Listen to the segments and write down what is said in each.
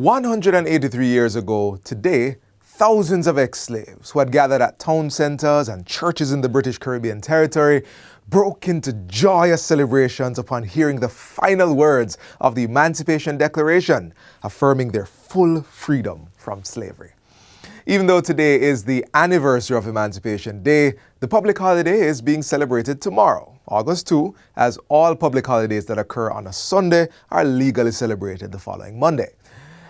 183 years ago today, thousands of ex-slaves who had gathered at town centers and churches in the British Caribbean territory broke into joyous celebrations upon hearing the final words of the Emancipation Declaration, affirming their full freedom from slavery. Even though today is the anniversary of Emancipation Day, the public holiday is being celebrated tomorrow, August 2, as all public holidays that occur on a Sunday are legally celebrated the following Monday.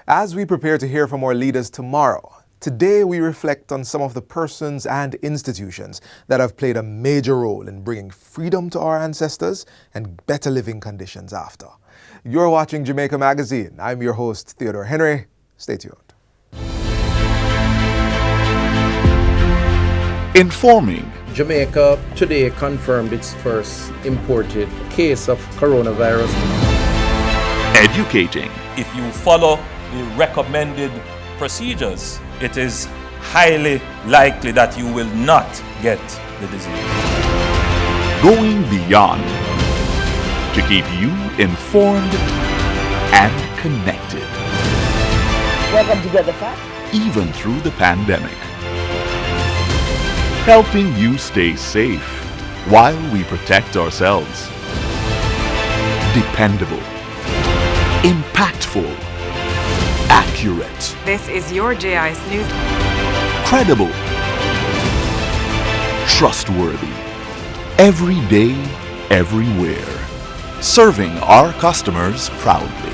As we prepare to hear from our leaders tomorrow, today we reflect on some of the persons and institutions that have played a major role in bringing freedom to our ancestors and better living conditions after. You're watching Jamaica Magazine. I'm your host, Theodore Henry. Stay tuned. Informing. Jamaica today confirmed its first imported case of coronavirus. Educating. If you follow the recommended procedures, it is highly likely that you will not get the disease. Going beyond to keep you informed and connected. Welcome to Get the Fact. Even through the pandemic. Helping you stay safe while we protect ourselves. Dependable. Impactful. Accurate. This is your JIS News. Credible. Trustworthy. Every day, everywhere. Serving our customers proudly.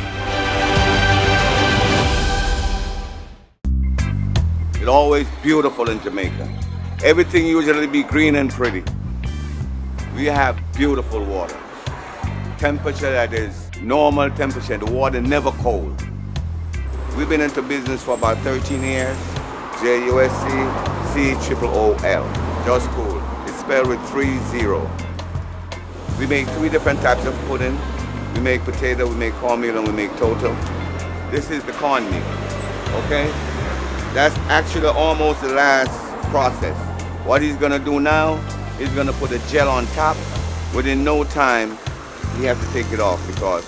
It's always beautiful in Jamaica. Everything usually be green and pretty. We have beautiful water. Temperature that is normal temperature. The water never cold. We've been into business for about 13 years. JUSC-COOL. Just cool. It's spelled with 3 0. We make 3 different types of pudding. We make potato, we make cornmeal, and we make total. This is the cornmeal, okay? That's actually almost the last process. What he's gonna do now, he's gonna put a gel on top. Within no time, he has to take it off because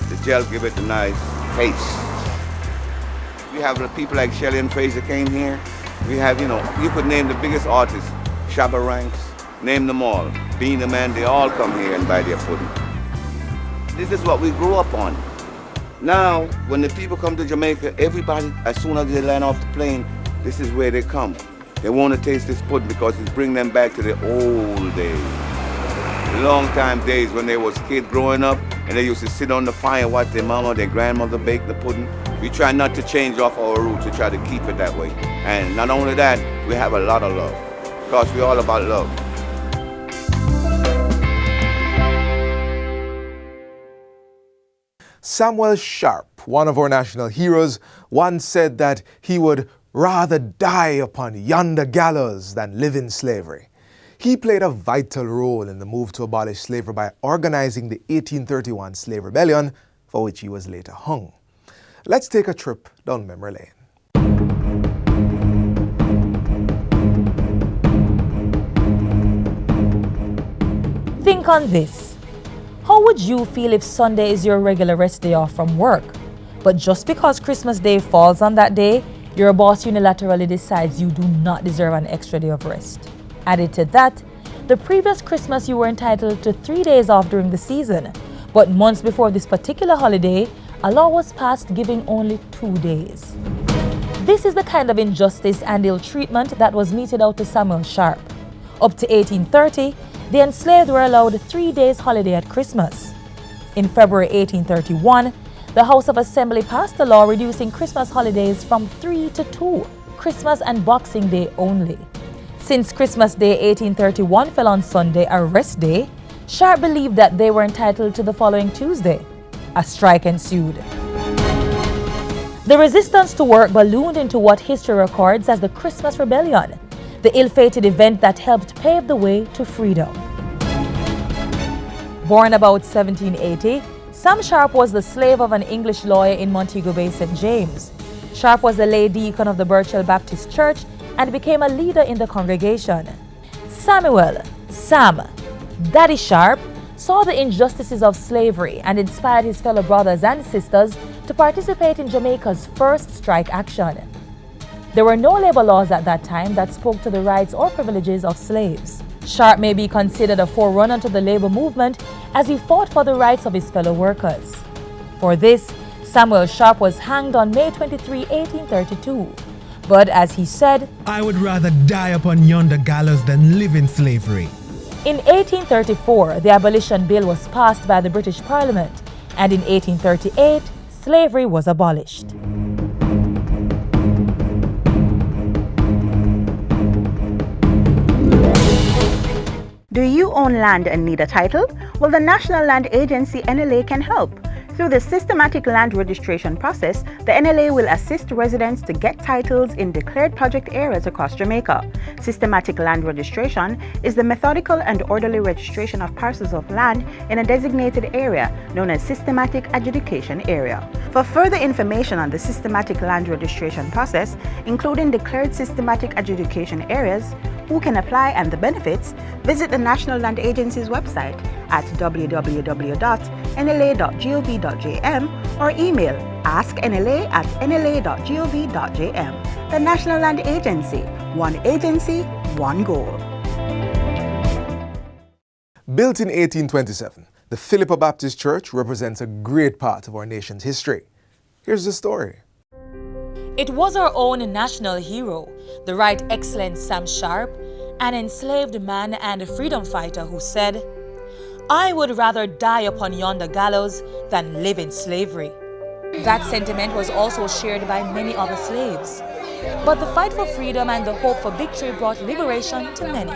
the gel give it a nice taste. We have people like Shelley and Fraser came here. We have, you could name the biggest artists, Sharpe Ranks, name them all. Being the Man, they all come here and buy their pudding. This is what we grew up on. Now, when the people come to Jamaica, everybody, as soon as they land off the plane, this is where they come. They want to taste this pudding because it brings them back to the old days. The long time days when they was kids growing up and they used to sit on the fire and watch their mama or their grandmother bake the pudding. We try not to change off our roots, we try to keep it that way. And not only that, we have a lot of love because we're all about love. Samuel Sharpe, one of our national heroes, once said that he would rather die upon yonder gallows than live in slavery. He played a vital role in the move to abolish slavery by organizing the 1831 Slave Rebellion, for which he was later hung. Let's take a trip down memory lane. Think on this. How would you feel if Sunday is your regular rest day off from work, but just because Christmas Day falls on that day, your boss unilaterally decides you do not deserve an extra day of rest? Added to that, the previous Christmas you were entitled to 3 days off during the season, but months before this particular holiday, a law was passed giving only 2 days. This is the kind of injustice and ill treatment that was meted out to Samuel Sharpe. Up to 1830, the enslaved were allowed 3 days holiday at Christmas. In February 1831, the House of Assembly passed a law reducing Christmas holidays from 3 to 2, Christmas and Boxing Day only. Since Christmas Day 1831 fell on Sunday, a rest day, Sharpe believed that they were entitled to the following Tuesday. A strike ensued. The resistance to work ballooned into what history records as the Christmas Rebellion, the ill-fated event that helped pave the way to freedom. Born about 1780, Sam Sharpe was the slave of an English lawyer in Montego Bay, St. James. Sharpe was the lay deacon of the Birchell Baptist Church and became a leader in the congregation. Sam, Daddy Sharpe, saw the injustices of slavery and inspired his fellow brothers and sisters to participate in Jamaica's first strike action. There were no labor laws at that time that spoke to the rights or privileges of slaves. Sharpe may be considered a forerunner to the labor movement as he fought for the rights of his fellow workers. For this, Samuel Sharpe was hanged on May 23, 1832. But as he said, "I would rather die upon yonder gallows than live in slavery." In 1834, the abolition bill was passed by the British Parliament, and in 1838, slavery was abolished. Do you own land and need a title? Well, the National Land Agency NLA can help. Through the systematic land registration process, the NLA will assist residents to get titles in declared project areas across Jamaica. Systematic land registration is the methodical and orderly registration of parcels of land in a designated area known as systematic adjudication area. For further information on the systematic land registration process, including declared systematic adjudication areas, who can apply and the benefits, visit the National Land Agency's website at www.nla.gov.jm or email asknla@nla.gov.jm. The National Land Agency, one goal. Built in 1827, the Philippa Baptist Church represents a great part of our nation's history. Here's the story. It was our own national hero, the Right Excellent Sam Sharpe, an enslaved man and a freedom fighter who said, "I would rather die upon yonder gallows than live in slavery." That sentiment was also shared by many other slaves. But the fight for freedom and the hope for victory brought liberation to many.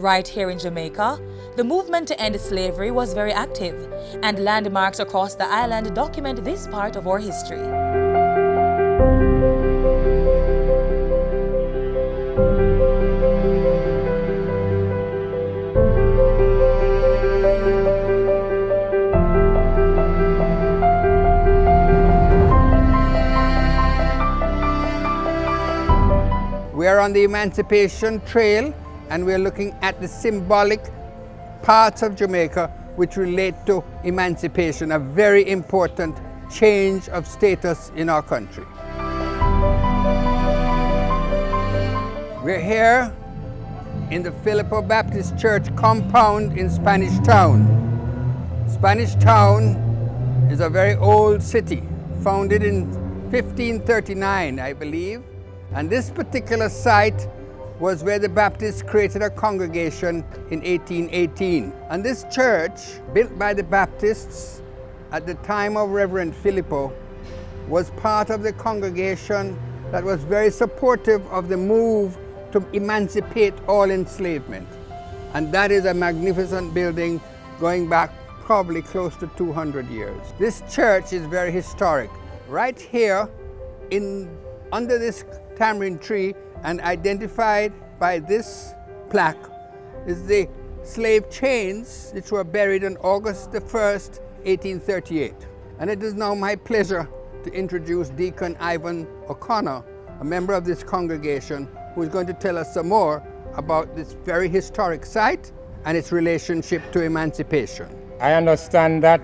Right here in Jamaica, the movement to end slavery was very active, and landmarks across the island document this part of our history. We are on the Emancipation Trail, and we're looking at the symbolic parts of Jamaica which relate to emancipation, a very important change of status in our country. We're here in the Philippa Baptist Church compound in Spanish Town. Spanish Town is a very old city, founded in 1539, I believe, and this particular site was where the Baptists created a congregation in 1818. And this church, built by the Baptists at the time of Reverend Filippo, was part of the congregation that was very supportive of the move to emancipate all enslavement. And that is a magnificent building going back probably close to 200 years. This church is very historic. Right here, under this tamarind tree, and identified by this plaque, is the slave chains which were buried on August the 1st, 1838. And it is now my pleasure to introduce Deacon Ivan O'Connor, a member of this congregation, who is going to tell us some more about this very historic site and its relationship to emancipation. I understand that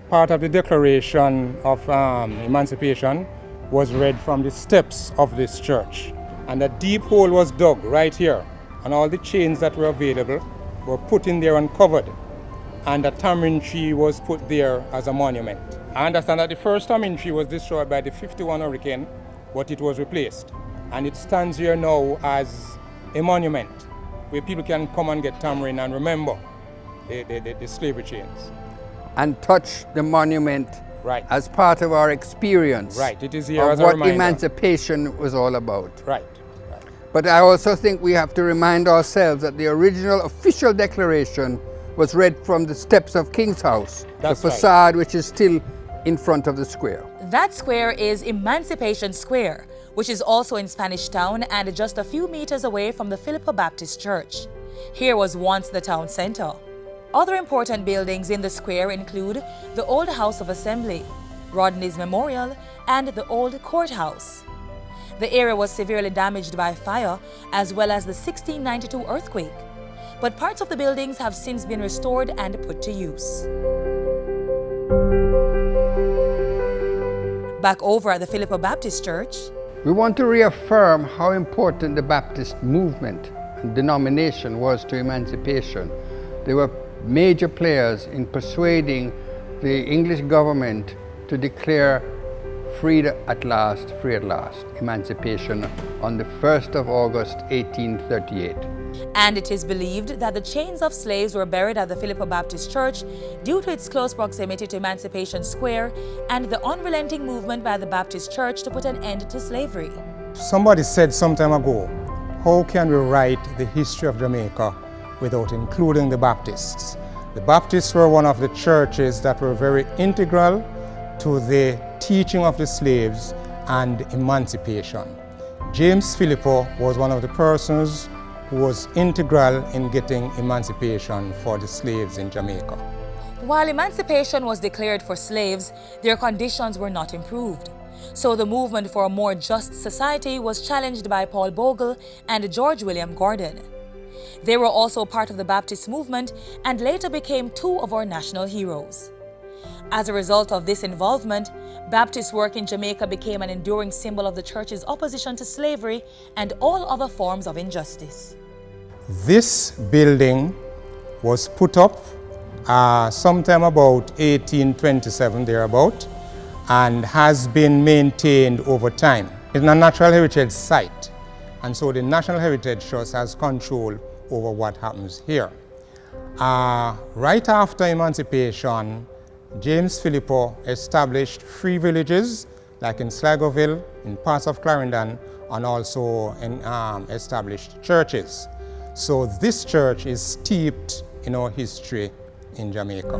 part of the Declaration of Emancipation was read from the steps of this church. And a deep hole was dug right here, and all the chains that were available were put in there and covered. And a tamarind tree was put there as a monument. I understand that the first tamarind tree was destroyed by the 51 hurricane, but it was replaced. And it stands here now as a monument where people can come and get tamarind and remember the slavery chains. And touch the monument, right, as part of our experience, right. It is here of as a what reminder. Emancipation was all about. Right. But I also think we have to remind ourselves that the original official declaration was read from the steps of King's House, That's the facade which is still in front of the square. That square is Emancipation Square, which is also in Spanish Town and just a few meters away from the Philippo Baptist Church. Here was once the town center. Other important buildings in the square include the old House of Assembly, Rodney's Memorial, and the old courthouse. The area was severely damaged by fire as well as the 1692 earthquake, but parts of the buildings have since been restored and put to use. Back over at the Philippo Baptist Church, we want to reaffirm how important the Baptist movement and denomination was to emancipation. They were major players in persuading the English government to declare free at last, emancipation on the 1st of August 1838. And it is believed that the chains of slaves were buried at the Philippo Baptist Church due to its close proximity to Emancipation Square and the unrelenting movement by the Baptist Church to put an end to slavery. Somebody said some time ago, how can we write the history of Jamaica without including the Baptists? The Baptists were one of the churches that were very integral to the teaching of the slaves and emancipation. James Philippo was one of the persons who was integral in getting emancipation for the slaves in Jamaica. While emancipation was declared for slaves, their conditions were not improved. So the movement for a more just society was challenged by Paul Bogle and George William Gordon. They were also part of the Baptist movement and later became two of our national heroes. As a result of this involvement, Baptist work in Jamaica became an enduring symbol of the church's opposition to slavery and all other forms of injustice. This building was put up sometime about 1827 thereabout and has been maintained over time. It's a natural heritage site, and so the National Heritage Trust has control over what happens here. Right after emancipation, James Philippo established free villages like in Sligoville, in parts of Clarendon, and also established churches. So this church is steeped in our history in Jamaica.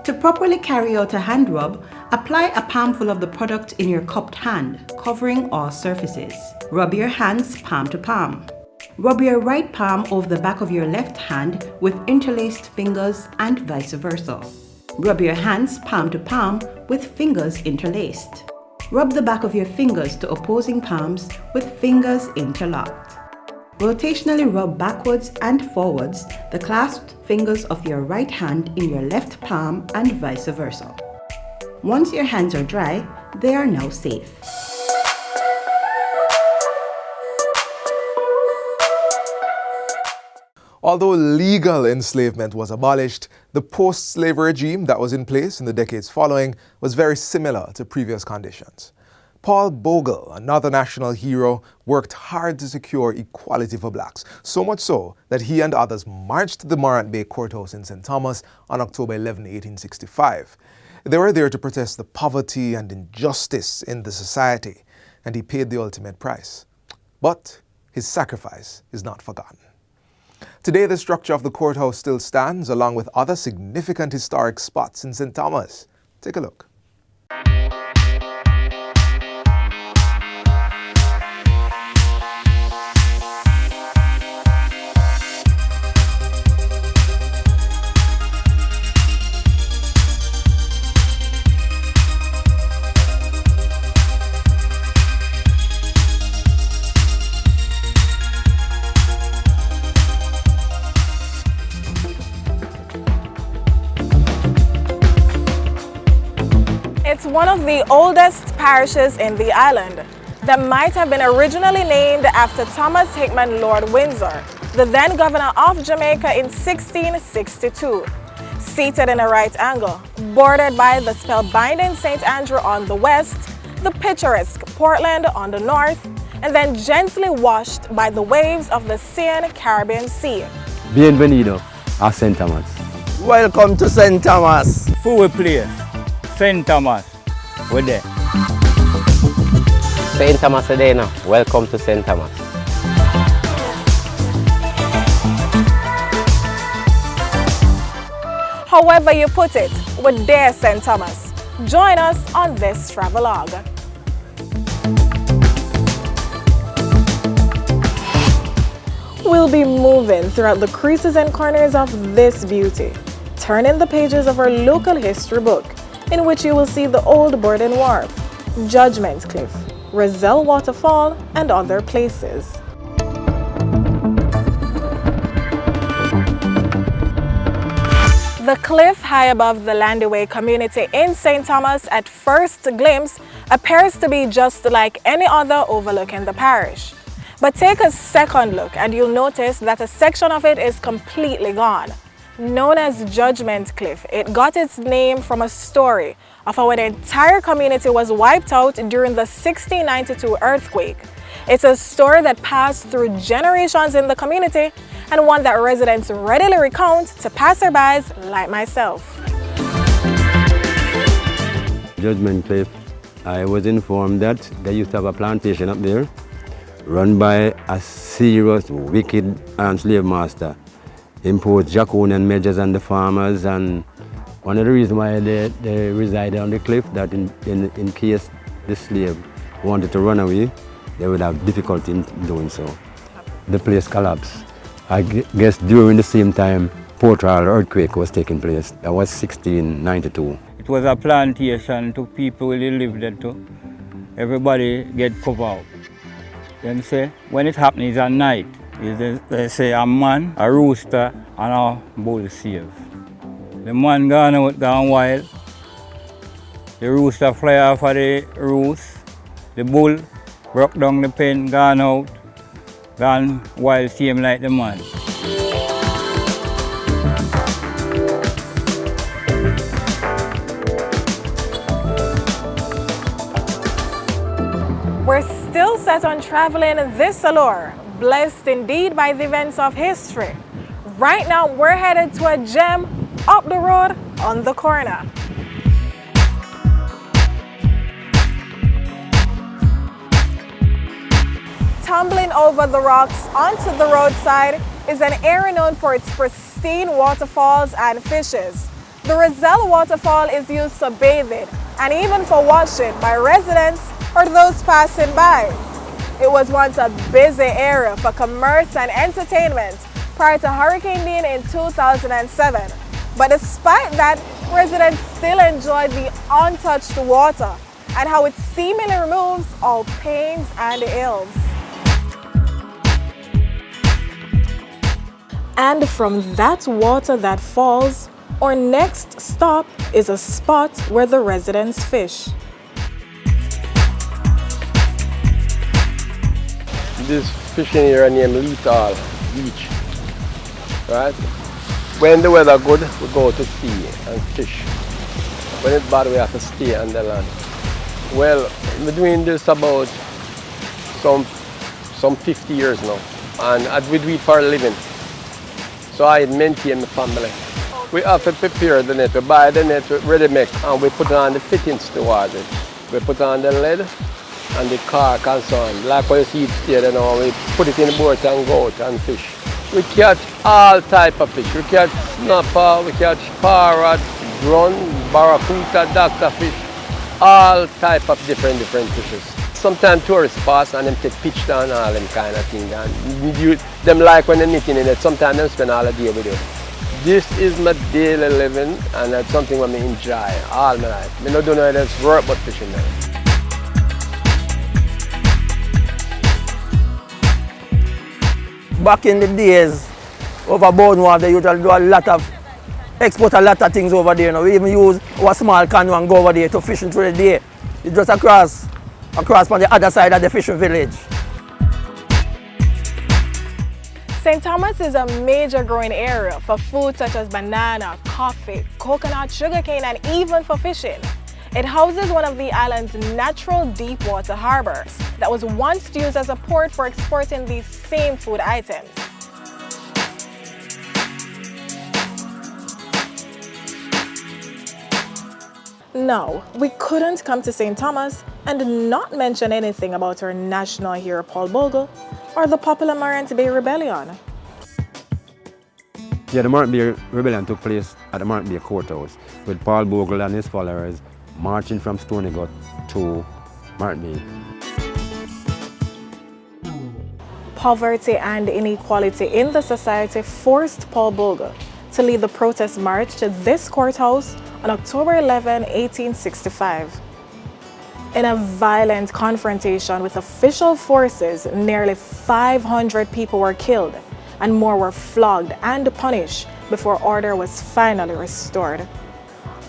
To properly carry out a hand rub, apply a palmful of the product in your cupped hand, covering all surfaces. Rub your hands palm to palm. Rub your right palm over the back of your left hand with interlaced fingers and vice versa. Rub your hands palm to palm with fingers interlaced. Rub the back of your fingers to opposing palms with fingers interlocked. Rotationally rub backwards and forwards the clasped fingers of your right hand in your left palm and vice versa. Once your hands are dry, they are now safe. Although legal enslavement was abolished, the post-slavery regime that was in place in the decades following was very similar to previous conditions. Paul Bogle, another national hero, worked hard to secure equality for blacks, so much so that he and others marched to the Morant Bay Courthouse in St. Thomas on October 11, 1865. They were there to protest the poverty and injustice in the society, and he paid the ultimate price. But his sacrifice is not forgotten. Today, the structure of the courthouse still stands, along with other significant historic spots in St. Thomas. Take a look. It's one of the oldest parishes in the island that might have been originally named after Thomas Hickman Lord Windsor, the then governor of Jamaica in 1662. Seated in a right angle, bordered by the spellbinding St. Andrew on the west, the picturesque Portland on the north, and then gently washed by the waves of the Caribbean Sea. Bienvenido a St. Thomas. Welcome to St. Thomas. Full place, St. Thomas. We're there. St. Thomas Adena, welcome to St. Thomas. However you put it, we're there, St. Thomas. Join us on this travelogue. We'll be moving throughout the creases and corners of this beauty, turning the pages of our local history book, in which you will see the old Borden Wharf, Judgment Cliff, Roselle Waterfall, and other places. The cliff high above the Landaway community in St. Thomas at first glimpse appears to be just like any other overlooking the parish. But take a second look and you'll notice that a section of it is completely gone. Known as Judgment Cliff, it got its name from a story of how an entire community was wiped out during the 1692 earthquake. It's a story that passed through generations in the community and one that residents readily recount to passerbys like myself. Judgment Cliff, I was informed that they used to have a plantation up there run by a serious, wicked slave master. Imposed draconian measures on the farmers, and one of the reasons why they resided on the cliff, that in case the slave wanted to run away, they would have difficulty in doing so. The place collapsed. I guess during the same time, Port Royal earthquake was taking place. That was 1692. It was a plantation to people who lived there too. Everybody get covered out. Then say, when it happens at night, they say a man, a rooster, and a bull save. The man gone out, gone wild. The rooster fly off of the roost. The bull broke down the pen, gone out, gone wild, same like the man. We're still set on traveling this allure, blessed indeed by the events of history. Right now, we're headed to a gem up the road on the corner. Tumbling over the rocks onto the roadside is an area known for its pristine waterfalls and fishes. The Roselle Waterfall is used for bathing and even for washing by residents or those passing by. It was once a busy area for commerce and entertainment prior to Hurricane Dean in 2007. But despite that, residents still enjoy the untouched water and how it seemingly removes all pains and ills. And from that water that falls, our next stop is a spot where the residents fish. This fishing area named Lethal Beach, right? When the weather good, we go to sea and fish. When it's bad, we have to stay on the land. Well, we're doing this about some 50 years now, and we do it for a living. So I maintain the family. We have to prepare the net. We buy the net ready make, and we put on the fittings towards it. We put on the lead and the cork and so on. Like what you see it here now, we put it in the boat and go out and fish. We catch all type of fish. We catch snapper, we catch parrot, drum, barracuda, doctor fish, all type of different fishes. Sometimes tourists pass and them take pictures and all them kind of thing. And them like when they're knitting in it, sometimes they spend all the day with you. This is my daily living, and that's something that I enjoy all my life. I don't know if it's work but fishing now. Back in the days, over Bournemouth, they usually do export a lot of things over there. We even use our small canoe and go over there to fishing through the day. It's just across from the other side of the fishing village. St. Thomas is a major growing area for food such as banana, coffee, coconut, sugarcane, and even for fishing. It houses one of the island's natural deep water harbors that was once used as a port for exporting these same food items. Now, we couldn't come to St. Thomas and not mention anything about our national hero Paul Bogle or the popular Morant Bay Rebellion. Yeah, the Morant Bay Rebellion took place at the Morant Bay Courthouse with Paul Bogle and his followers marching from Stony Gut to Morant Bay. Poverty and inequality in the society forced Paul Bogle to lead the protest march to this courthouse on October 11, 1865. In a violent confrontation with official forces, nearly 500 people were killed and more were flogged and punished before order was finally restored.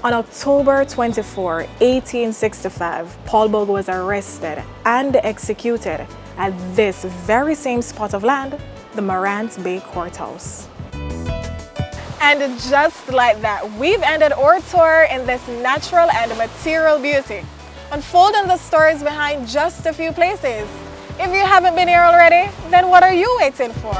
On October 24, 1865, Paul Bogle was arrested and executed at this very same spot of land, the Morant Bay Courthouse. And just like that, we've ended our tour in this natural and material beauty, unfolding the stories behind just a few places. If you haven't been here already, then what are you waiting for?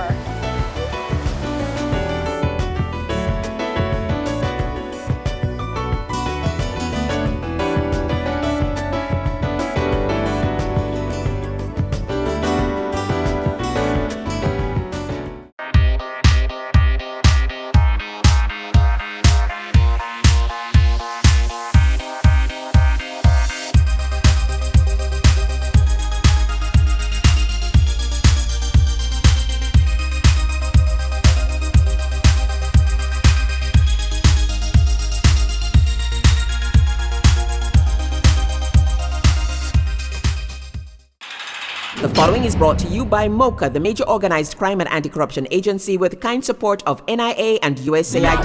The following is brought to you by MOCA, the major organized crime and anti-corruption agency with kind support of NIA and USAID.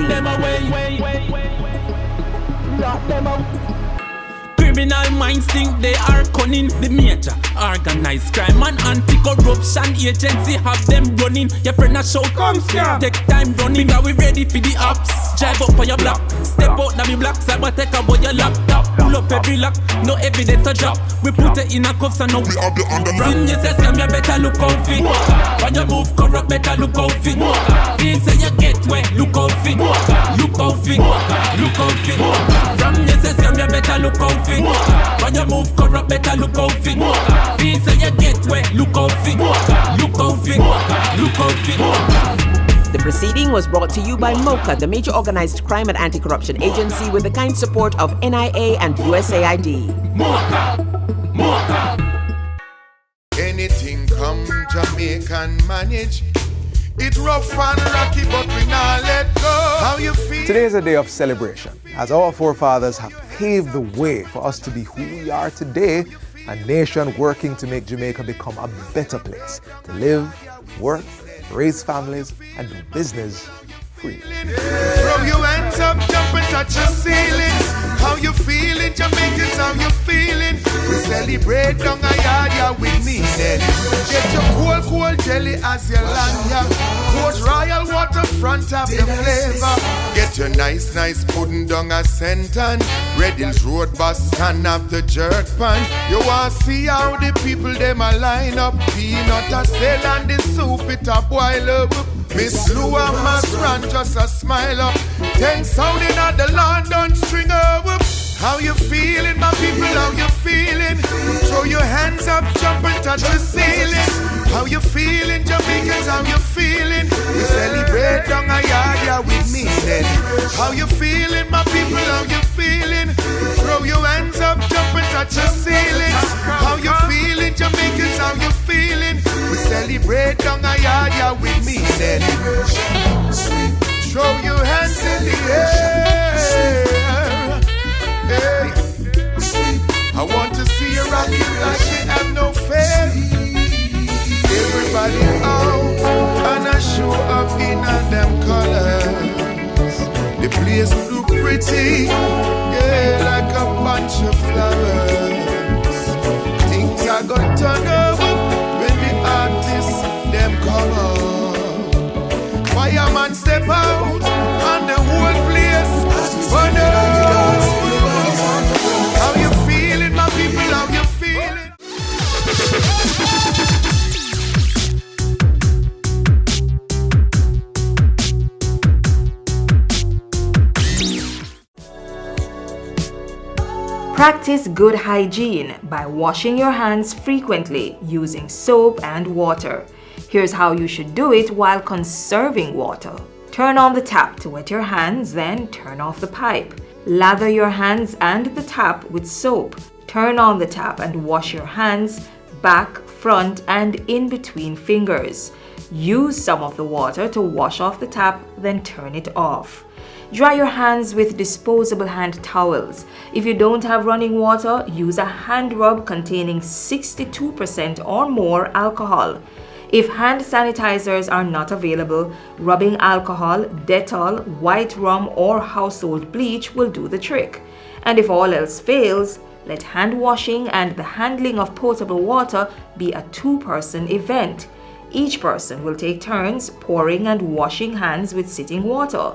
Criminal minds think they are cunning. The major organized crime and anti-corruption agency have them running. Your friend a shout, come scam. Take time running, are we ready for the ops? Drive up on your block, step out now me block, cyber take a boy your laptop. Pull up every lock, no evidence to drop. We put it in a cuffs and now we have the underground. Sin you say scam, you better look out fit. When you move corrupt, better look out fit. Feel say you get wet, look out fit. Look out fit, look out fit. From you say scam, you better look out fit. When you move corrupt, better look out fit. Feel say you get wet, look out fit. Look out fit, look out fit. The proceeding was brought to you by MOCA, the major organized crime and anti-corruption agency with the kind support of NIA and USAID. Anything come Jamaican manage. It rough and rocky, but we not let go. How you feel? Today is a day of celebration, as our forefathers have paved the way for us to be who we are today, a nation working to make Jamaica become a better place to live, work, raise families, and do business free. Throw your hands up, jump and touch your ceilings. How you feeling, Jamaicans? How you feeling? We celebrate down a yard, yeah, with me then. Get your cold jelly as your lanyard. Port Royal waterfront of the flavor. Get your nice pudding down a Senton. Red Hills Road bus stand up the jerk pan. You want to see how the people them a line up. Peanut a sell and the soup it a boil up. Miss Lua must run just a smile up. 10 sound in at the London string up. How you feeling, my people? How you feeling? Throw your hands up, jump and touch the ceiling. How you feeling, Jamaicans? How you feeling? We celebrate down a yard, yeah, with me then. How you feeling, my people? How you feeling? Throw your hands up, jump and touch the ceiling. How you feeling, Jamaicans? How you feeling? We celebrate down a yard, yeah, with me then. Throw your hands in the air. Hey. I want to see you rocking like you have no fear. Everybody out and I show up in all them colors. The place look pretty, yeah, like a bunch of flowers. Things are gonna turn up when the artists them come up. Fireman step out and the whole place burn up. How Practice good hygiene by washing your hands frequently using soap and water. Here's how you should do it while conserving water. Turn on the tap to wet your hands, then turn off the pipe. Lather your hands and the tap with soap. Turn on the tap and wash your hands, back, front, and in between fingers. Use some of the water to wash off the tap, then turn it off. Dry your hands with disposable hand towels. If you don't have running water, use a hand rub containing 62% or more alcohol. If hand sanitizers are not available, rubbing alcohol, Dettol, white rum, or household bleach will do the trick. And if all else fails, let hand washing and the handling of potable water be a two-person event. Each person will take turns pouring and washing hands with sitting water.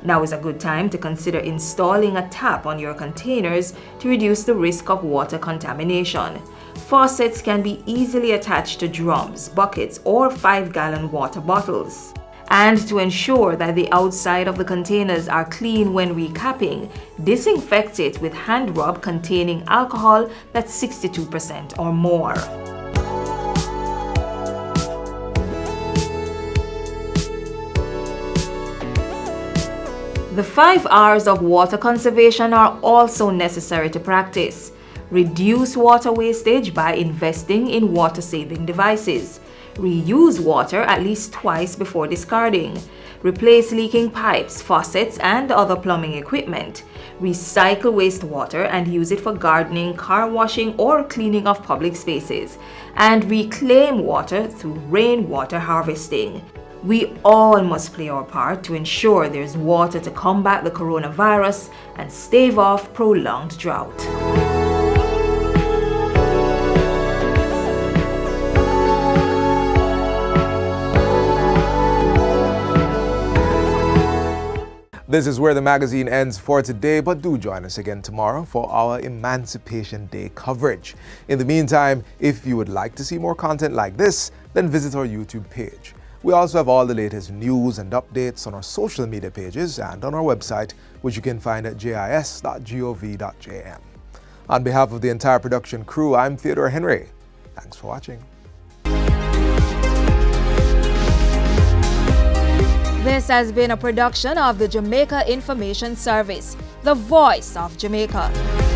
Now is a good time to consider installing a tap on your containers to reduce the risk of water contamination. Faucets can be easily attached to drums, buckets, or 5-gallon water bottles. And to ensure that the outside of the containers are clean when recapping, disinfect it with hand rub containing alcohol that's 62% or more. The 5 R's of water conservation are also necessary to practice. Reduce water wastage by investing in water-saving devices. Reuse water at least twice before discarding. Replace leaking pipes, faucets, and other plumbing equipment. Recycle wastewater and use it for gardening, car washing, or cleaning of public spaces. And reclaim water through rainwater harvesting. We all must play our part to ensure there's water to combat the coronavirus and stave off prolonged drought. This is where the magazine ends for today, but do join us again tomorrow for our Emancipation Day coverage. In the meantime, if you would like to see more content like this, then visit our YouTube page. We also have all the latest news and updates on our social media pages and on our website, which you can find at jis.gov.jm. On behalf of the entire production crew, I'm Theodore Henry. Thanks for watching. This has been a production of the Jamaica Information Service, the voice of Jamaica.